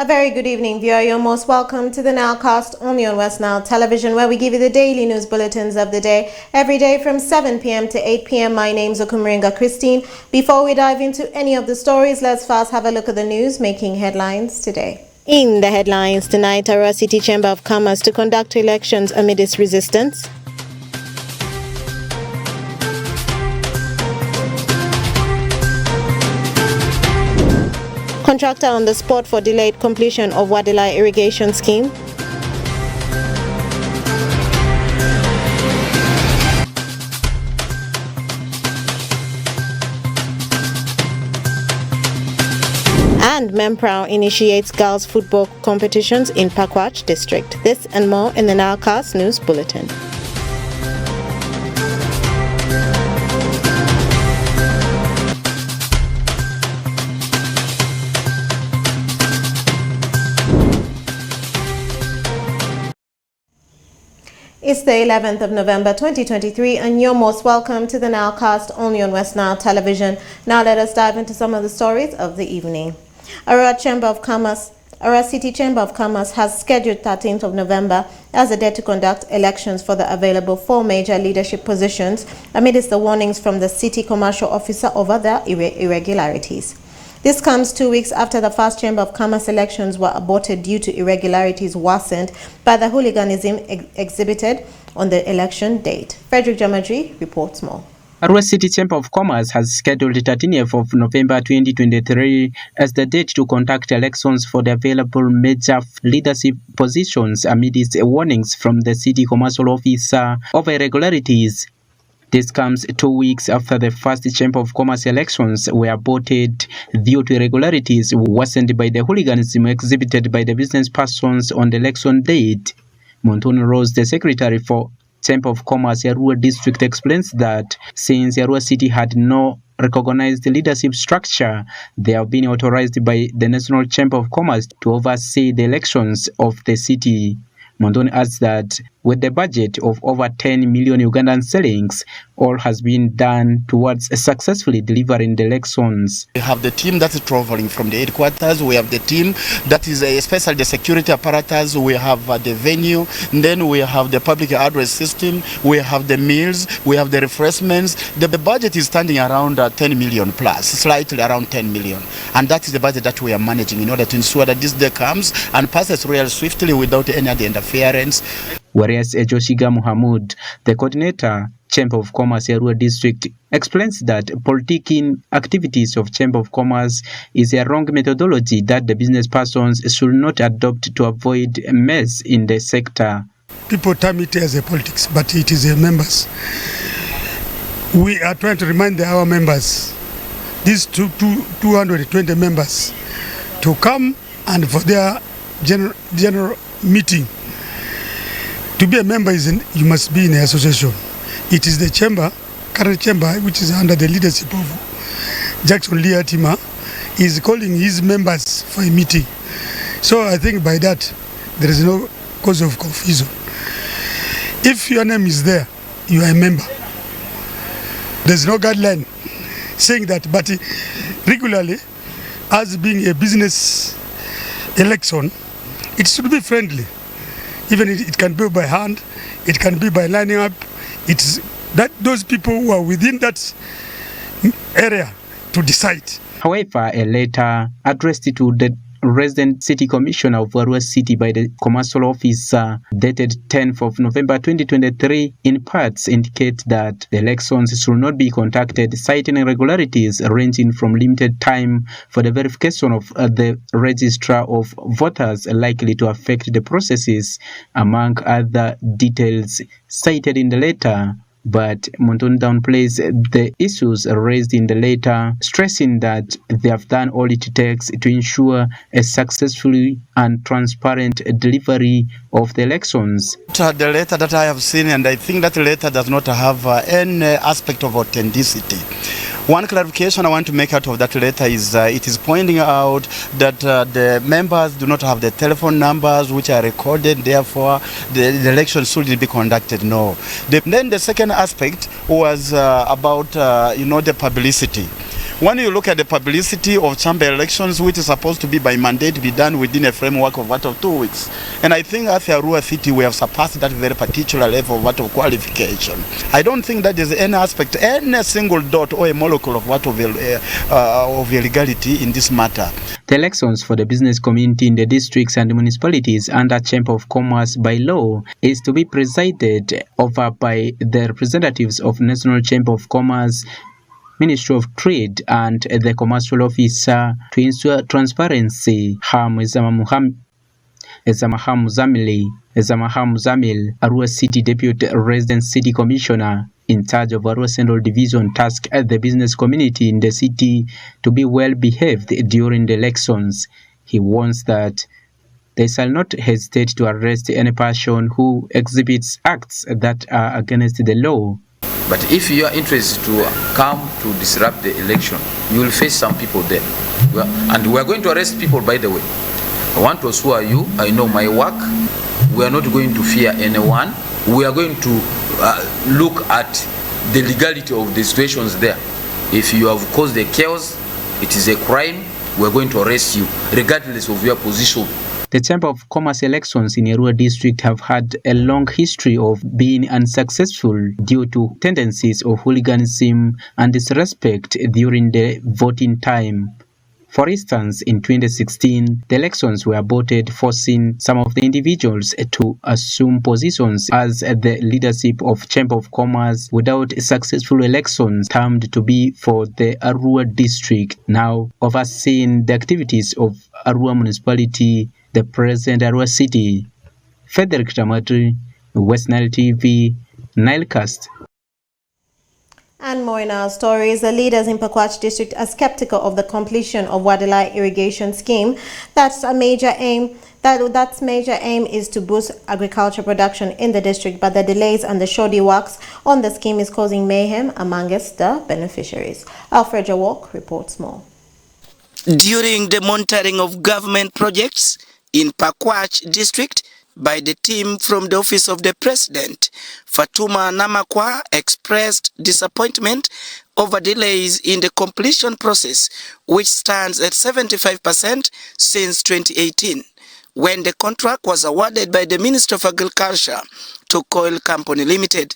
A very good evening, viewer. You're most welcome to the NILECAST only on West Nile Television, where we give you the daily news bulletins of the day, every day from 7 p.m. to 8 p.m. My name's Okumringa Christine. Before we dive into any of the stories, let's first have a look at the news making headlines today. In the headlines tonight, Arua City Chamber of Commerce to conduct elections amidst resistance. Contractor on the spot for delayed completion of Wadilai irrigation scheme. And Memprow initiates girls football competitions in Pakwach district. This and more in the NILECAST News Bulletin. It's the 11th of November 2023 and you're most welcome to the NILECAST only on West Nile Television. Now let us dive into some of the stories of the evening. Arua City Chamber of Commerce has scheduled 13th of November as a day to conduct elections for the available 4 major leadership positions amidst the warnings from the city commercial officer over their irregularities. This comes 2 weeks after the first Chamber of Commerce elections were aborted due to irregularities worsened by the hooliganism exhibited on the election date. Frederick Jamadri reports more. Arua City Chamber of Commerce has scheduled 13th of November 2023 as the date to conduct elections for the available major leadership positions amidst warnings from the city commercial officer over irregularities. This comes 2 weeks after the first Chamber of Commerce elections were aborted due to irregularities worsened by the hooliganism exhibited by the business persons on the election date. Montoni Rose, the secretary for Chamber of Commerce Arua District, explains that since Arua City had no recognized leadership structure, they have been authorized by the National Chamber of Commerce to oversee the elections of the city. Montoni adds that with the budget of over 10 million Ugandan shillings, all has been done towards successfully delivering the elections. We have the team that is traveling from the headquarters. We have the team that is especially the security apparatus. We have the venue. And then we have the public address system. We have the meals. We have the refreshments. The budget is standing around 10 million plus, slightly around 10 million. And that is the budget that we are managing in order to ensure that this day comes and passes real swiftly without any other interference. Whereas Joshiga Muhammad, the coordinator, Chamber of Commerce Arua District, explains that politicking activities of Chamber of Commerce is a wrong methodology that the business persons should not adopt to avoid a mess in the sector. People term it as a politics, but it is a members. We are trying to remind our members, these 220 members, to come and for their general meeting. To be a member, you must be in an association. It is the chamber, current chamber, which is under the leadership of Jackson Liatima, is calling his members for a meeting. So I think by that, there is no cause of confusion. If your name is there, you are a member. There's no guideline saying that, but regularly, as being a business election, it should be friendly. Even it can be by hand, it can be by lining up. It's that those people who are within that area to decide. However, a letter addressed to the resident city commissioner of Arua City by the commercial officer dated 10th of November 2023 in parts indicate that the elections should not be conducted, citing irregularities ranging from limited time for the verification of the registrar of voters likely to affect the processes, among other details cited in the letter. But Montoni downplays the issues raised in the letter, stressing that they have done all it takes to ensure a successful and transparent delivery of the elections. The letter that I have seen, and I think that letter does not have any aspect of authenticity. One clarification I want to make out of that letter is it is pointing out that the members do not have the telephone numbers which are recorded, therefore the election should be conducted. No. Then the second aspect was about the publicity. When you look at the publicity of chamber elections, which is supposed to be by mandate, be done within a framework of 2 weeks. And I think as Arua City, we have surpassed that very particular level of qualification. I don't think that there's any aspect, any single dot or a molecule of illegality in this matter. The elections for the business community in the districts and municipalities under Chamber of Commerce by law is to be presided over by the representatives of National Chamber of Commerce, Ministry of Trade and the Commercial Officer to ensure transparency. Ezamahamu Zamil, Arua City Deputy Resident City Commissioner in charge of Arua Central Division, tasked the business community in the city to be well behaved during the elections. He warns that they shall not hesitate to arrest any person who exhibits acts that are against the law. But if you are interested to come to disrupt the election, you will face some people there. And we are going to arrest people, by the way. I want to assure you, I know my work. We are not going to fear anyone. We are going to look at the legality of the situations there. If you have caused a chaos, it is a crime, we are going to arrest you, regardless of your position. The Chamber of Commerce elections in Arua district have had a long history of being unsuccessful due to tendencies of hooliganism and disrespect during the voting time. For instance, in 2016, the elections were aborted, forcing some of the individuals to assume positions as the leadership of Chamber of Commerce without successful elections termed to be for the Arua district. Now overseeing the activities of Arua municipality, the present Arua city. Frederick Tamatri, West Nile TV, NILECAST. And more in our stories, the leaders in Pakwach district are skeptical of the completion of Wadilai irrigation scheme. That's major aim is to boost agriculture production in the district, but the delays and the shoddy works on the scheme is causing mayhem amongst the beneficiaries. Alfred Jawok reports more. During the monitoring of government projects in Pakwach district by the team from the Office of the President, Fatuma Namakwa expressed disappointment over delays in the completion process, which stands at 75% since 2018, when the contract was awarded by the Minister of Agriculture to Coil Company Limited.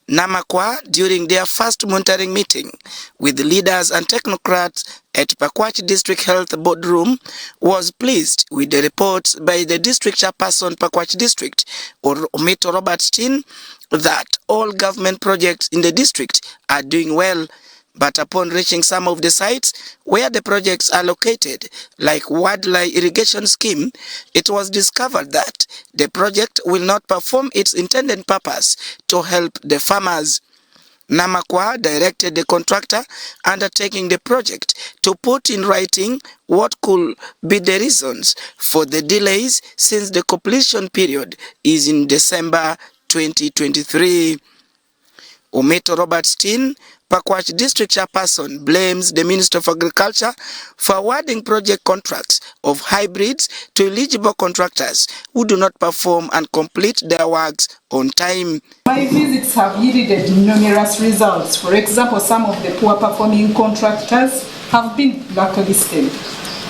Namakwa, during their first monitoring meeting with leaders and technocrats at Pakwach District Health Boardroom, was pleased with the reports by the district chairperson Pakwach District, Omito Robertstein, that all government projects in the district are doing well. But upon reaching some of the sites where the projects are located, like Wadilai irrigation scheme, it was discovered that the project will not perform its intended purpose to help the farmers. Namakwa directed the contractor undertaking the project to put in writing what could be the reasons for the delays, since the completion period is in December 2023. Omito Robertstein, Pakwach District Chairperson, blames the Minister of Agriculture for awarding project contracts of hybrids to eligible contractors who do not perform and complete their works on time. My visits have yielded numerous results. For example, some of the poor performing contractors have been blacklisted.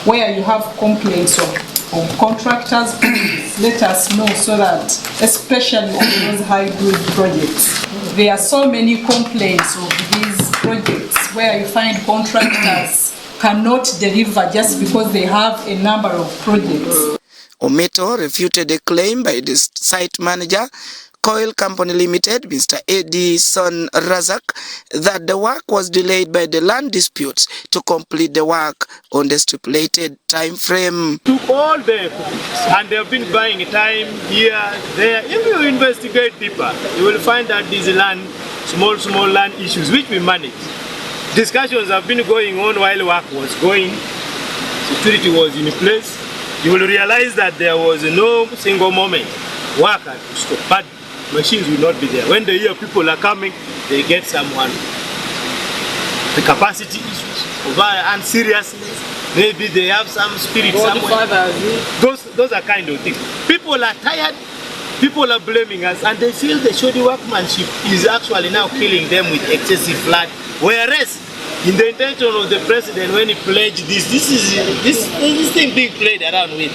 Where you have complaints of contractors, please let us know, so that, especially on those hybrid projects, there are so many complaints of these projects where you find contractors cannot deliver just because they have a number of projects. Omito refuted the claim by the site manager, Coil Company Limited, Mr. Edison Razak, that the work was delayed by the land disputes to complete the work on the stipulated time frame. To all the and they have been buying time here, there. If you investigate deeper, you will find that these small land issues which we manage. Discussions have been going on while work was going. Security was in place. You will realize that there was no single moment work had to stop. But machines will not be there. When they hear people are coming, they get someone. The capacity issues, and seriousness, maybe they have some spirit somewhere. Those are kind of things. People are tired, people are blaming us, and they feel the shoddy workmanship is actually now killing them with excessive flood. Whereas in the intention of the president when he pledged this thing being played around with.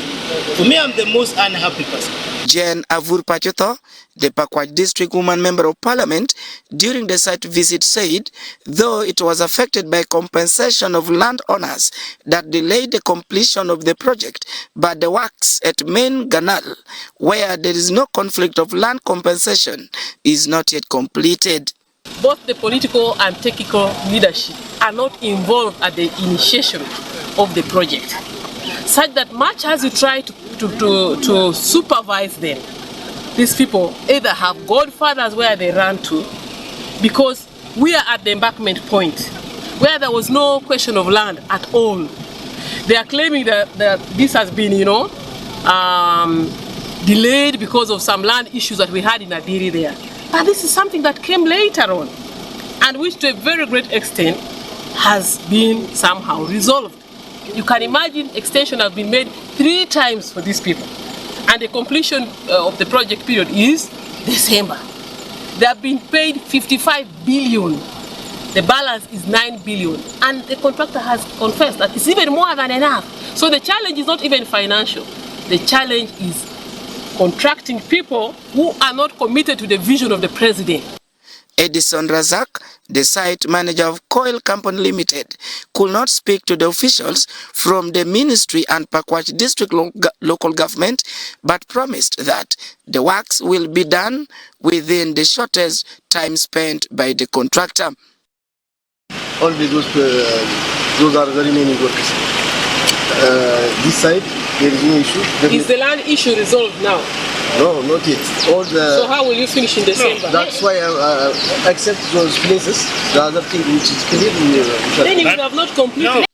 For me, I'm the most unhappy person. Jen Avur Pachoto, the Pakwach District Woman Member of Parliament, during the site visit said, though it was affected by compensation of landowners that delayed the completion of the project, but the works at Main Ganal, where there is no conflict of land compensation, is not yet completed. Both the political and technical leadership are not involved at the initiation of the project, such that much as you try to supervise them, these people either have godfathers where they run to, because we are at the embankment point where there was no question of land at all. They are claiming that this has been, delayed because of some land issues that we had in Adiri there. But this is something that came later on, and which to a very great extent has been somehow resolved. You can imagine extension has been made 3 times for these people, and the completion of the project period is December. They have been paid 55 billion. The balance is 9 billion, and the contractor has confessed that it's even more than enough. So the challenge is not even financial. The challenge is contracting people who are not committed to the vision of the president. Edison Razak, the site manager of Coil Company Limited, could not speak to the officials from the ministry and Pakwach district local government, but promised that the works will be done within the shortest time spent by the contractor. All those are the remaining works. This side, there is no issue. Is the land issue resolved now? No, not yet. So how will you finish in December? That's why I accept those places. The other thing which is clear, then if you have not completed.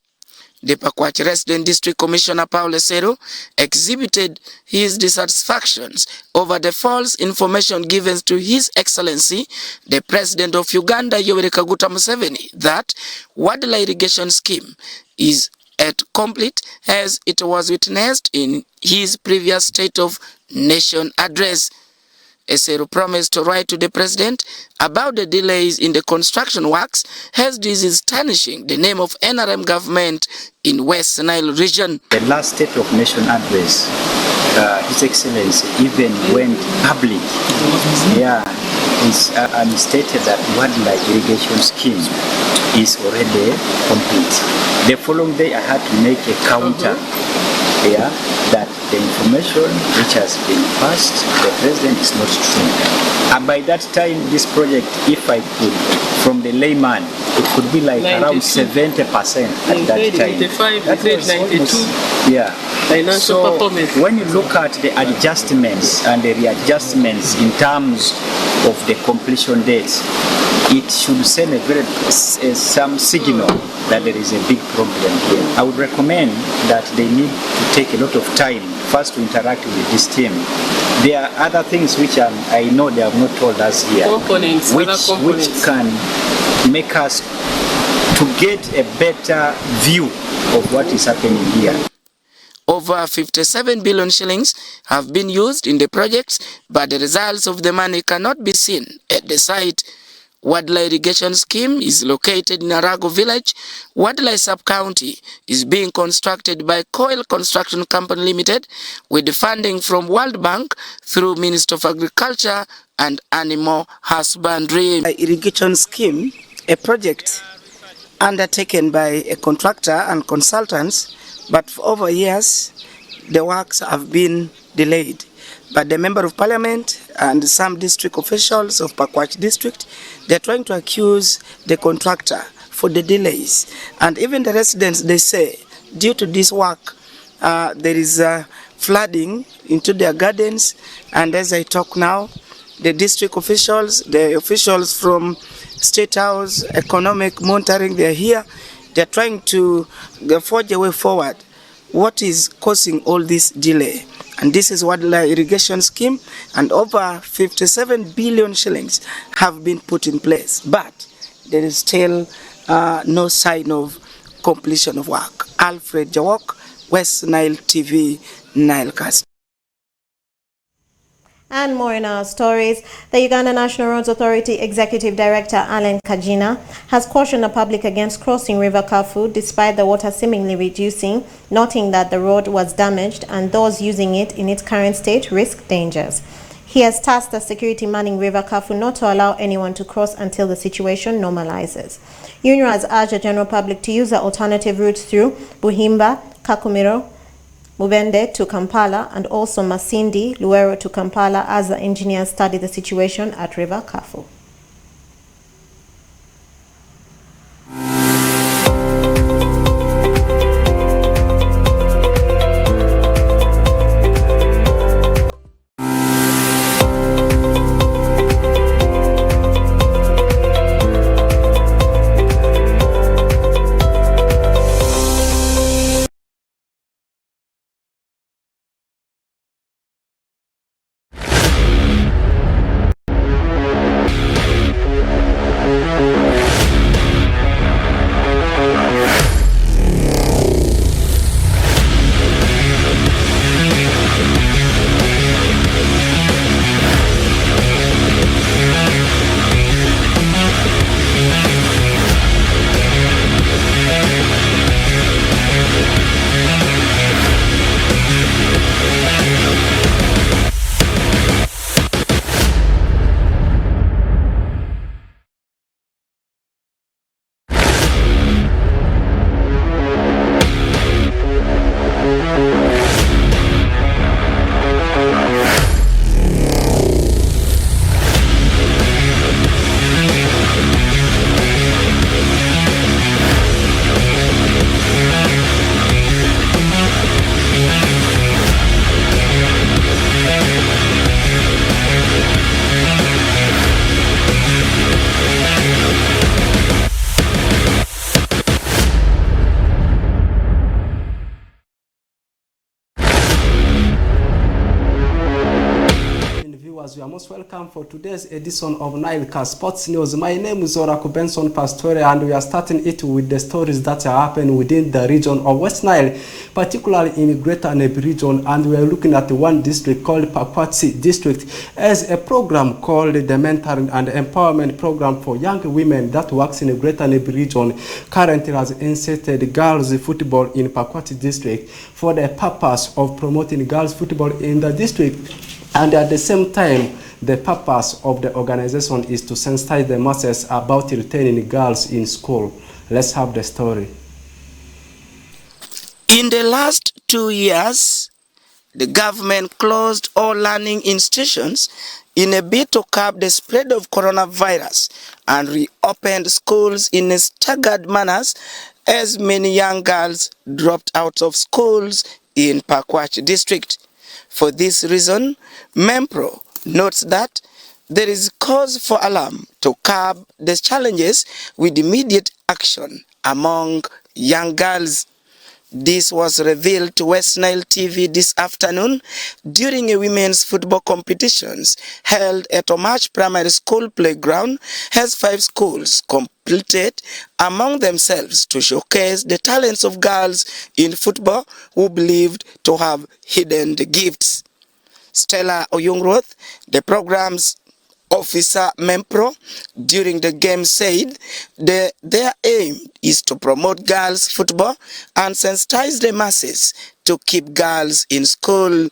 The Pakwach Resident District Commissioner Paulo Sero exhibited his dissatisfactions over the false information given to His Excellency, the President of Uganda, Yoweri Kaguta Museveni, that Wadla irrigation scheme is at complete as it was witnessed in his previous State of Nation address. Esero promised to write to the President about the delays in the construction works as this is tarnishing the name of NRM government in West Nile region. The last State of Nation address, His Excellency even went public and stated that Wadla irrigation scheme is already complete. The following day I had to make a counter that the information which has been passed to the President is not true. And by that time, this project, if I could, from the layman, it could be like 92. Around 70% at that time. 95, that was 92. Yeah. Financial performance. When you look at the adjustments and the readjustments in terms of the completion dates, it should send some signal that there is a big problem here. I would recommend that they need to take a lot of time first to interact with this team. There are other things which I know they have not told us here, which can make us to get a better view of what is happening here. Over 57 billion shillings have been used in the projects, but the results of the money cannot be seen at the site. Wadla irrigation scheme is located in Arago village. Wadla sub-county is being constructed by Coil Construction Company Limited with the funding from World Bank through Minister of Agriculture and Animal Husbandry. Irrigation scheme, a project undertaken by a contractor and consultants, but for over years the works have been delayed. But the Member of Parliament and some district officials of Pakwach district, they're trying to accuse the contractor for the delays. And even the residents, they say, due to this work, there is flooding into their gardens. And as I talk now, the district officials, the officials from State House, Economic Monitoring, they're here. They're trying to forge a way forward. What is causing all this delay? And this is Wadla irrigation scheme, and over 57 billion shillings have been put in place. But there is still no sign of completion of work. Alfred Jawok, West Nile TV, NILECAST. and more in our stories. The Uganda National Roads Authority Executive Director Alan Kajina has cautioned the public against crossing River Kafu despite the water seemingly reducing, noting that the road was damaged and those using it in its current state risk dangers. He has tasked the security manning River Kafu not to allow anyone to cross until the situation normalizes. UNRA has urged the general public to use the alternative routes through Buhimba, Kakumiro, Mubende to Kampala and also Masindi, Luero to Kampala as the engineers study the situation at River Kafu. You are most welcome for today's edition of NILECAST Sports News. My name is Oraku Benson Pastore, and we are starting it with the stories that are happening within the region of West Nile, particularly in Greater Nebi region, and we are looking at one district called Pakwati district as a program called the Mentoring and Empowerment Program for Young Women that works in the Greater Nebi region. Currently has inserted girls football in Pakwati district for the purpose of promoting girls football in the district. And at the same time, the purpose of the organization is to sensitize the masses about retaining girls in school. Let's have the story. In the last 2 years, the government closed all learning institutions in a bid to curb the spread of coronavirus and reopened schools in staggered manners as many young girls dropped out of schools in Pakwach district. For this reason, MEMPRO notes that there is cause for alarm to curb the challenges with immediate action among young girls. This was revealed to West Nile TV this afternoon during a women's football competitions held at Omach Primary School playground as 5 schools competed among themselves to showcase the talents of girls in football who believed to have hidden gifts. Stella Oyungroth, the program's officer MEMPRO, during the game said their aim is to promote girls football and sensitize the masses to keep girls in school.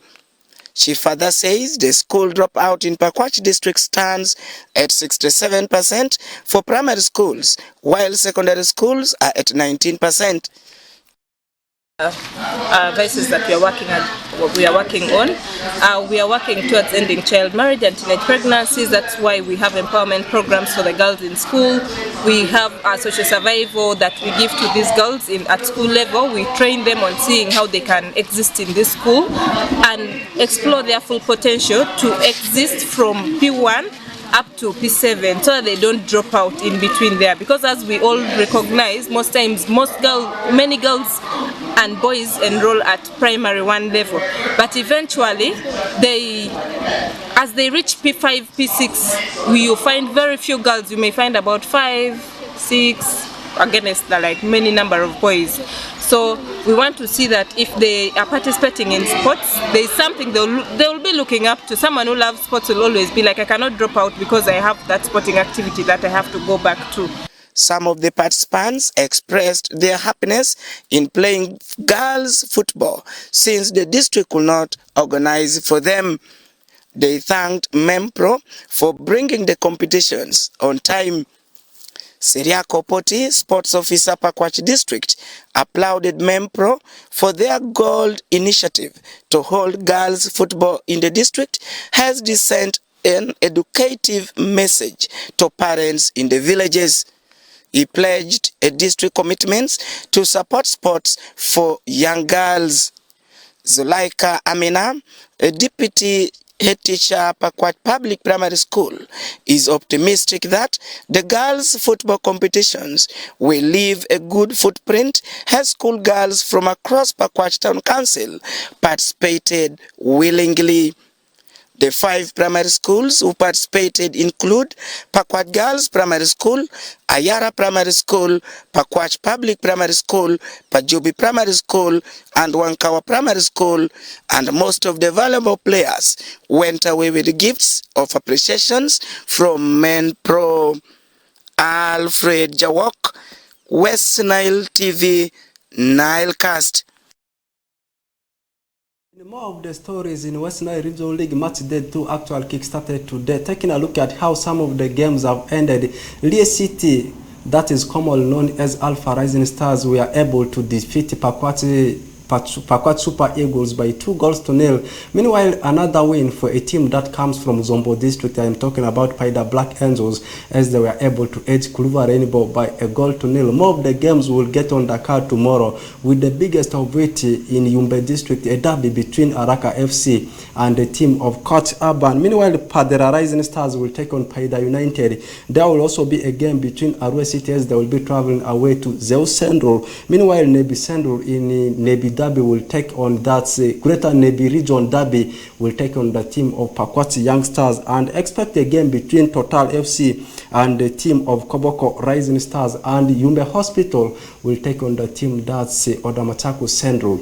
She further says the school dropout in Pakwach district stands at 67% for primary schools, while secondary schools are at 19%. Vices that we are working on. We are working towards ending child marriage and teenage pregnancies. That's why we have empowerment programs for the girls in school. We have social survival that we give to these girls at school level. We train them on seeing how they can exist in this school and explore their full potential to exist from P1 up to P7 so that they don't drop out in between there, because as we all recognize, most times many girls and boys enroll at primary 1 level, but eventually as they reach P5, P6, you find very few girls. You may find about 5, 6 against the many number of boys. So we want to see that if they are participating in sports, there is something they will be looking up to. Someone who loves sports will always be like, I cannot drop out because I have that sporting activity that I have to go back to. Some of the participants expressed their happiness in playing girls' football since the district could not organize for them. They thanked MEMPRO for bringing the competitions on time. Siriako Poti, sports officer Pakwach District, applauded MEMPRO for their gold initiative to hold girls' football in the district, has sent an educative message to parents in the villages. He pledged a district commitment to support sports for young girls. Zulaika Amina, a deputy head teacher Pakwach Public Primary School, is optimistic that the girls' football competitions will leave a good footprint as school girls from across Pakwach Town Council participated willingly. The 5 primary schools who participated include Pakwach Girls Primary School, Ayara Primary School, Pakwach Public Primary School, Pajubi Primary School, and Wankawa Primary School, and most of the valuable players went away with gifts of appreciations from MEMPRO. Alfred Jawok, West Nile TV, NILECAST. More of the stories in West Nile Regional League Match Day 2 actual kick-started today. Taking a look at how some of the games have ended. Lee City, that is commonly known as Alpha Rising Stars, were able to defeat Pakwach Super Eagles by 2-0. Meanwhile, another win for a team that comes from Zombo District. I am talking about Paida Black Angels, as they were able to edge Kluva Rainbow by 1-0. More of the games will get on the card tomorrow, with the biggest of which in Yumbe District, a derby between Araka FC and the team of Coach Urban. Meanwhile, Padera Rising Stars will take on Paida United. There will also be a game between Arua City, as they will be traveling away to Zeus Central. Meanwhile, Nebi Central in Nebi Derby will take on that Greater Nebi Region Derby will take on the team of Pakwach Youngsters, and expect a game between Total FC and the team of Koboko Rising Stars, and Yumbe Hospital will take on the team that's Odamachaku Central.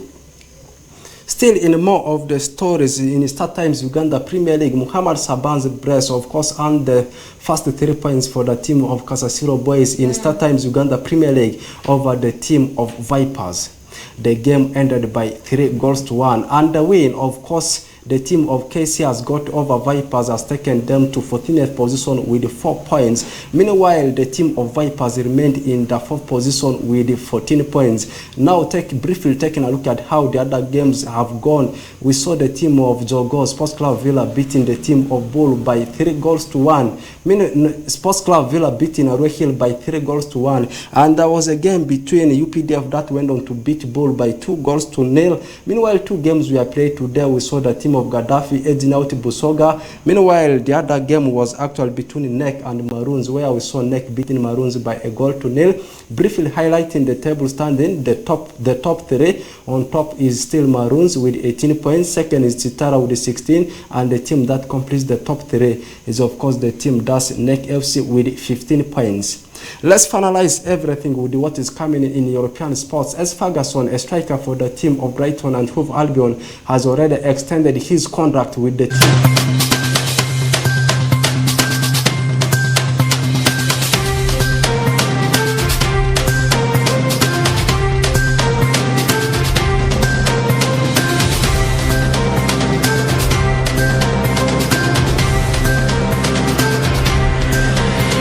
Still in more of the stories, in Star Times Uganda Premier League, Muhammad Saban's Brest, of course, earned the first 3 points for the team of Kasasiro Boys in Star Times Uganda Premier League over the team of Vipers. The game ended by 3-1, and the win, of course, the team of KC has got over Vipers, has taken them to 14th position with 4 points. Meanwhile, the team of Vipers remained in the 4th position with 14 points. Now, briefly taking a look at how the other games have gone. We saw the team of Jogo Sports Club Villa beating the team of Bull by 3-1. Sports Club Villa beating Arua Hill by 3-1. And there was a game between UPDF that went on to beat Bull by 2-0. Meanwhile, 2 games were played today. We saw the team of Gaddafi edging out Busoga. Meanwhile, the other game was actually between NEC and Maroons, where we saw NEC beating Maroons by 1-0. Briefly highlighting the table standing, the top 3. On top is still Maroons with 18 points. Second is Chitara with 16, and the team that completes the top 3 is, of course, the team that's NEC FC with 15 points. Let's finalize everything with what is coming in European sports, as Ferguson, a striker for the team of Brighton and Hove Albion, has already extended his contract with the team.